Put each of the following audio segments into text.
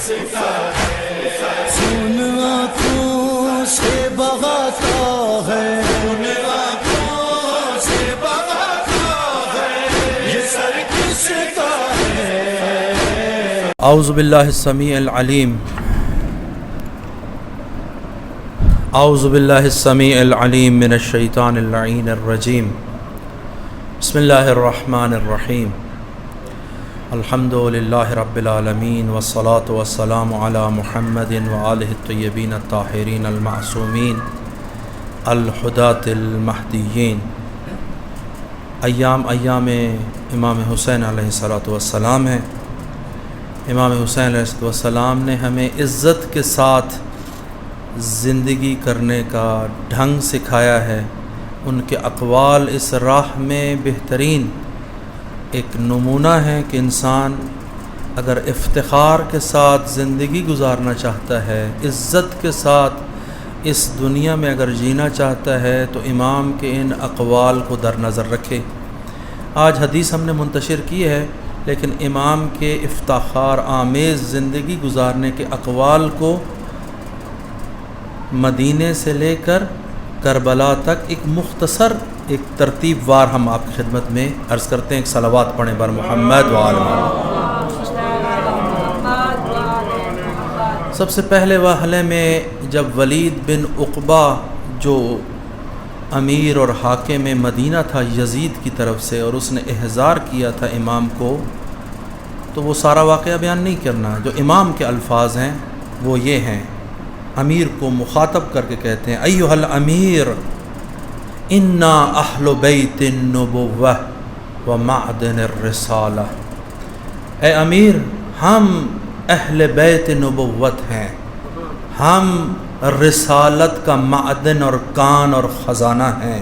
کستا ہے، خون آنکھوں سے بہاتا ہے، خون آنکھوں سے بہاتا ہے، یہ سر کستا ہے۔ اعوذ باللہ السمیع العلیم، اعوذ باللہ السمیع العلیم من الشیطان اللعین الرجیم، بسم اللہ الرحمن الرحیم، الحمد للہ رب العالمین والصلاة والسلام علی محمد وآلہ الطیبین الطاہرین المعصومین الہداۃ المہدیین۔ ایام امام حسین علیہ السلام ہے۔ امام حسین علیہ السلام نے ہمیں عزت کے ساتھ زندگی کرنے کا ڈھنگ سکھایا ہے۔ ان کے اقوال اس راہ میں بہترین ایک نمونہ ہے کہ انسان اگر افتخار کے ساتھ زندگی گزارنا چاہتا ہے، عزت کے ساتھ اس دنیا میں اگر جینا چاہتا ہے تو امام کے ان اقوال کو در نظر رکھے۔ آج حدیث ہم نے منتشر کی ہے، لیکن امام کے افتخار آمیز زندگی گزارنے کے اقوال کو مدینے سے لے کر کربلا تک ایک مختصر ایک ترتیب وار ہم آپ کی خدمت میں عرض کرتے ہیں۔ ایک صلوات پڑھیں بر محمد وآل محمد۔ سب سے پہلے مرحلے میں جب ولید بن عقبہ جو امیر اور حاکم مدینہ تھا یزید کی طرف سے، اور اس نے احضار کیا تھا امام کو، تو وہ سارا واقعہ بیان نہیں کرنا، جو امام کے الفاظ ہیں وہ یہ ہیں۔ امیر کو مخاطب کر کے کہتے ہیں، ایھا الامیر انا اہل بیت النبوہ و معدن الرسالہ۔ اے امیر، ہم اہل بیت نبوت ہیں، ہم رسالت کا معدن اور کان اور خزانہ ہیں،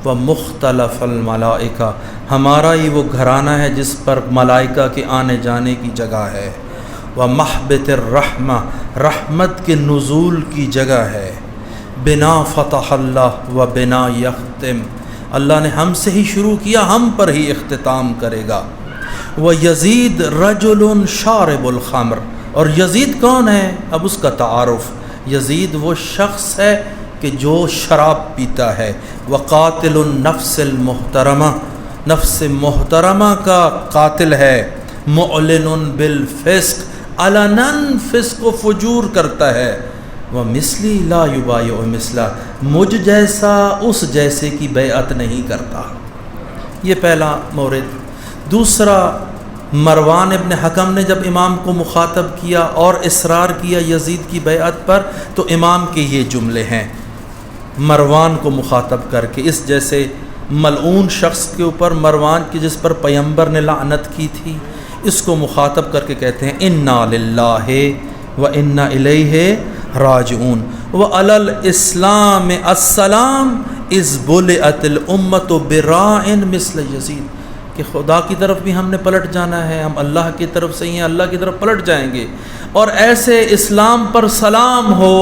و مختلف الملائکہ، ہمارا ہی وہ گھرانہ ہے جس پر ملائکہ کے آنے جانے کی جگہ ہے، و محبت الرحمہ، رحمت کے نزول کی جگہ ہے، بنا فتح اللہ و بنا یختم، اللہ نے ہم سے ہی شروع کیا، ہم پر ہی اختتام کرے گا۔ و یزید رجل شارب الخمر، اور یزید کون ہے؟ اب اس کا تعارف۔ یزید وہ شخص ہے کہ جو شراب پیتا ہے۔ وقاتل النفس المحترمہ، نفس محترمہ کا قاتل ہے۔ معلن بالفسق، علناً فسق و فجور کرتا ہے۔ ومثلی لا یبایع مثلا، مجھ جیسا اس جیسے کی بیعت نہیں کرتا۔ یہ پہلا مورد۔ دوسرا، مروان ابن حکم نے جب امام کو مخاطب کیا اور اصرار کیا یزید کی بیعت پر، تو امام کے یہ جملے ہیں مروان کو مخاطب کر کے، اس جیسے ملعون شخص کے اوپر، مروان کی جس پر پیغمبر نے لعنت کی تھی، اس کو مخاطب کر کے کہتے ہیں انا للہ و انا الیہ راجعون، وعلی الاسلام السلام اذ بلعت الامۃ براع مثل یزید، کہ خدا کی طرف بھی ہم نے پلٹ جانا ہے، ہم اللہ کی طرف سے ہی ہیں، اللہ کی طرف پلٹ جائیں گے، اور ایسے اسلام پر سلام ہو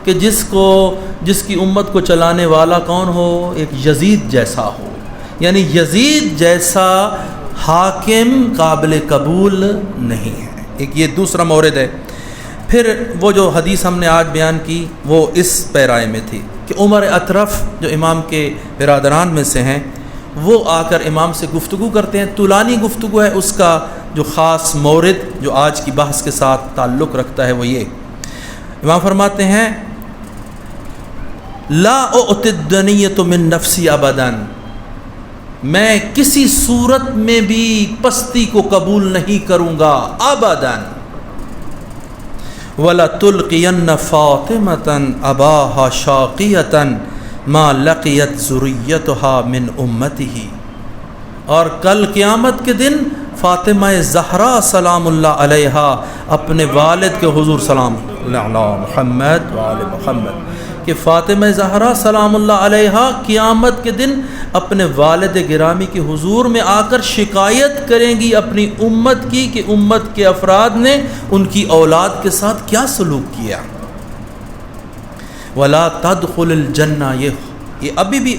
کہ جس کی امت کو چلانے والا کون ہو؟ ایک یزید جیسا ہو، یعنی یزید جیسا حاکم قابل قبول نہیں ہے۔ ایک یہ دوسرا مورد ہے۔ پھر وہ جو حدیث ہم نے آج بیان کی وہ اس پیرائے میں تھی کہ عمر اطرف جو امام کے برادران میں سے ہیں، وہ آ کر امام سے گفتگو کرتے ہیں۔ طولانی گفتگو ہے، اس کا جو خاص مورد جو آج کی بحث کے ساتھ تعلق رکھتا ہے وہ یہ، امام فرماتے ہیں لا اؤتی الدنیۃ من نفسی ابدا، میں کسی صورت میں بھی پستی کو قبول نہیں کروں گا ابدا، ولا تلقین فاطمۃ اباہا شاقیۃ ما لقیت ذریتها من امتہ، اور کل قیامت کے دن فاطمہ زہرا سلام اللہ علیہا اپنے والد کے حضور سلام علی محمد وآل محمد، کہ فاطمہ زہرا سلام اللہ علیہا قیامت کے دن اپنے والد گرامی کے حضور میں آ کر شکایت کریں گی اپنی امت کی کہ امت کے افراد نے ان کی اولاد کے ساتھ کیا سلوک کیا۔ ولا تدخل الجنہ، یہ ابھی بھی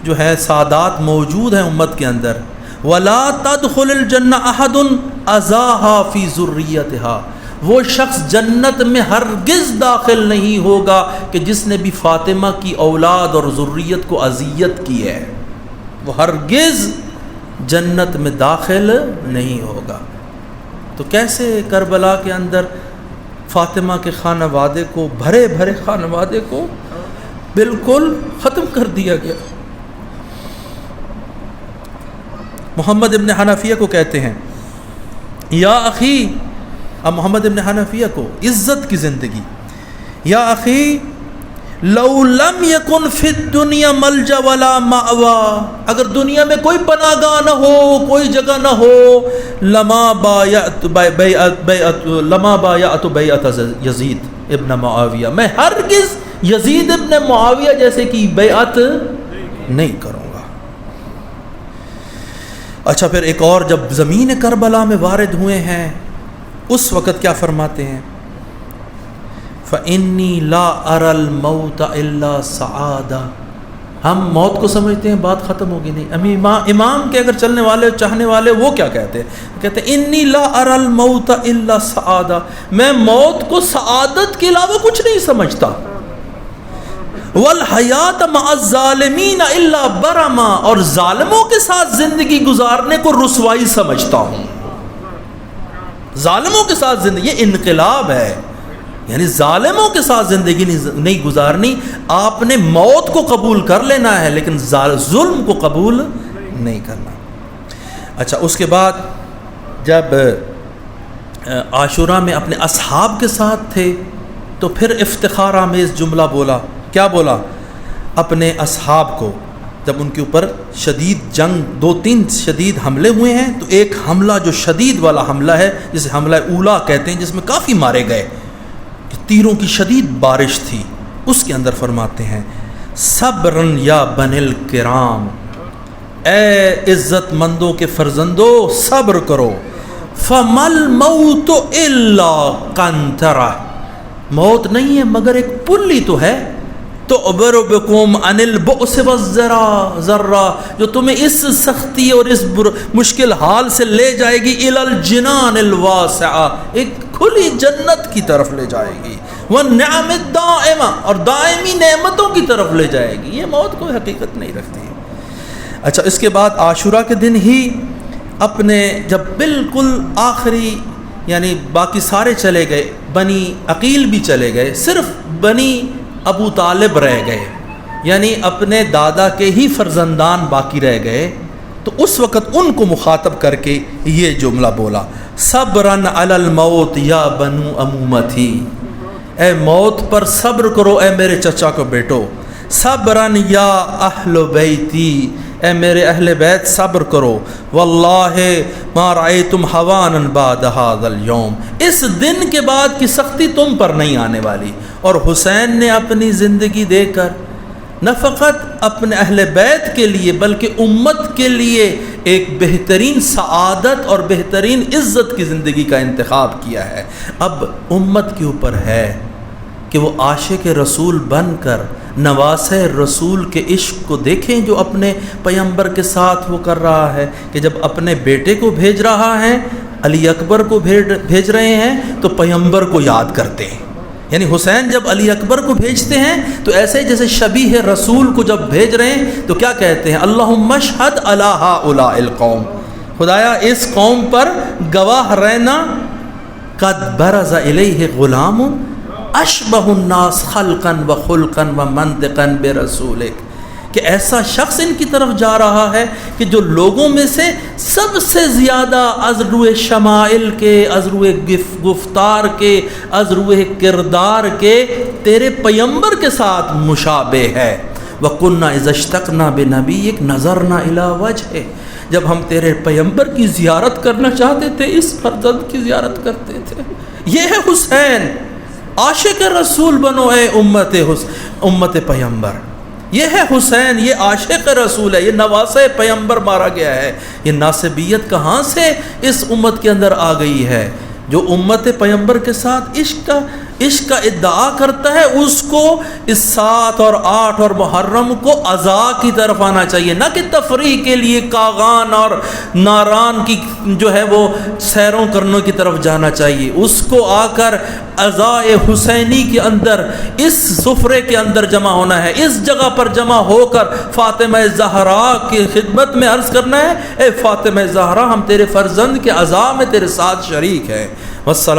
جو ہے سادات موجود ہیں امت کے اندر، ولا تدخل الجنہ احد اذاها فی ذریتها، وہ شخص جنت میں ہرگز داخل نہیں ہوگا کہ جس نے بھی فاطمہ کی اولاد اور ذریت کو اذیت کی ہے، وہ ہرگز جنت میں داخل نہیں ہوگا۔ تو کیسے کربلا کے اندر فاطمہ کے خانوادے کو، بھرے بھرے خانوادے کو بالکل ختم کر دیا گیا۔ محمد ابن حنفیہ کو کہتے ہیں یا اخی، اب محمد ابن حنفیہ کو عزت کی زندگی، یا اخی لو لم یکن فی الدنیا ملجا ولا مأوا، اگر دنیا میں کوئی پناہ گاہ نہ ہو، کوئی جگہ نہ ہو، لما بایعت بیعت یزید ابن معاویہ، میں ہرگز یزید ابن معاویہ جیسے کی بیعت نہیں کروں گا۔ اچھا، پھر ایک اور جب زمین کربلا میں وارد ہوئے ہیں، اس وقت کیا فرماتے ہیں؟ فَإِنِّي لَا أَرَى الْمَوْتَ إِلَّا سَعَادَةً، ہم موت کو سمجھتے ہیں بات ختم ہوگی نہیں۔ امام کے اگر چلنے والے چاہنے والے وہ کیا کہتے ہیں؟ کہتے ہیں اِنِّي لَا أَرَى الْمَوْتَ إِلَّا سَعَادَةً، میں موت کو سعادت کے علاوہ کچھ نہیں سمجھتا۔ وَالْحَيَاةَ مَعَ الظَّالِمِينَ إِلَّا بَرَمًا، اور ظالموں کے ساتھ زندگی گزارنے کو رسوائی سمجھتا ہوں۔ ظالموں کے ساتھ زندگی، یہ انقلاب ہے، یعنی ظالموں کے ساتھ زندگی نہیں گزارنی، آپ نے موت کو قبول کر لینا ہے لیکن ظلم کو قبول نہیں کرنا۔ اچھا، اس کے بعد جب عاشورہ میں اپنے اصحاب کے ساتھ تھے تو پھر افتخار آمیز جملہ بولا۔ کیا بولا؟ اپنے اصحاب کو جب ان کے اوپر شدید جنگ، 2-3 شدید حملے ہوئے ہیں، تو ایک حملہ جو شدید والا حملہ ہے جسے حملہ اولا کہتے ہیں، جس میں کافی مارے گئے، تیروں کی شدید بارش تھی، اس کے اندر فرماتے ہیں صبرن یا بن الکرام، اے عزت مندوں کے فرزندوں صبر کرو، فمل موت الا قنطرہ، موت نہیں ہے مگر ایک پلی تو ہے، تعبر بکم عن البؤس والذرہ، جو تمہیں اس سختی اور اس مشکل حال سے لے جائے گی الی الجنان الواسعہ، ایک کھلی جنت کی طرف لے جائے گی، والنعم الدائمہ، اور دائمی نعمتوں کی طرف لے جائے گی۔ یہ موت کوئی حقیقت نہیں رکھتی۔ اچھا، اس کے بعد عاشورہ کے دن ہی اپنے جب بالکل آخری، یعنی باقی سارے چلے گئے، بنی عقیل بھی چلے گئے، صرف بنی ابو طالب رہ گئے، یعنی اپنے دادا کے ہی فرزندان باقی رہ گئے، تو اس وقت ان کو مخاطب کر کے یہ جملہ بولا صبرن علی الموت یا بنو امومتی، اے موت پر صبر کرو اے میرے چچا کو بیٹو، صبرن یا اہل بیتی، اے میرے اہل بیت صبر کرو، واللہ ما رأیتم حوانا بعد ھذا اليوم، اس دن کے بعد کی سختی تم پر نہیں آنے والی۔ اور حسین نے اپنی زندگی دے کر نہ فقط اپنے اہل بیت کے لیے بلکہ امت کے لیے ایک بہترین سعادت اور بہترین عزت کی زندگی کا انتخاب کیا ہے۔ اب امت کے اوپر ہے کہ وہ عاشق رسول بن کر نواسہ رسول کے عشق کو دیکھیں جو اپنے پیغمبر کے ساتھ وہ کر رہا ہے، کہ جب اپنے بیٹے کو بھیج رہا ہے، علی اکبر کو بھیج رہے ہیں، تو پیغمبر کو یاد کرتے ہیں۔ یعنی حسین جب علی اکبر کو بھیجتے ہیں تو ایسے جیسے شبیہ رسول کو جب بھیج رہے ہیں تو کیا کہتے ہیں؟ اللہم اشہد علی ہؤلاء القوم، خدایا اس قوم پر گواہ رہنا، قد برز الیہ غلام اشبہ الناس خلقا و خلقا و منطقا برسولک، کہ ایسا شخص ان کی طرف جا رہا ہے کہ جو لوگوں میں سے سب سے زیادہ از روئے شمائل کے، از روئے گفتار کے، از روئے کردار کے تیرے پیغمبر کے ساتھ مشابہ ہے۔ وَقُلْنَا إِذَا اشْتَقْنَا بِنَبِيِّكَ نَظَرْنَا إِلَىٰ وَجْهِهِ، جب ہم تیرے پیغمبر کی زیارت کرنا چاہتے تھے اس فرزند کی زیارت کرتے تھے۔ یہ ہے حسین، عاشق رسول بنو اے امت پیغمبر، یہ ہے حسین، یہ عاشق رسول ہے، یہ نواسہ پیغمبر مارا گیا ہے۔ یہ ناسبیت کہاں سے اس امت کے اندر آ گئی ہے؟ جو امت پیغمبر کے ساتھ عشق کا عشق کا ادعا کرتا ہے اس کو اس 7 اور 8 اور محرم کو عزا کی طرف آنا چاہیے، نہ کہ تفریح کے لیے کاغان اور ناران کی جو ہے وہ سیروں کرنے کی طرف جانا چاہیے۔ اس کو آ کر عزائے حسینی کے اندر اس سفرے کے اندر جمع ہونا ہے، اس جگہ پر جمع ہو کر فاطمہ زہرا کی خدمت میں عرض کرنا ہے، اے فاطمہ زہرا ہم تیرے فرزند کے عزا میں تیرے ساتھ شریک ہیں۔ والسلام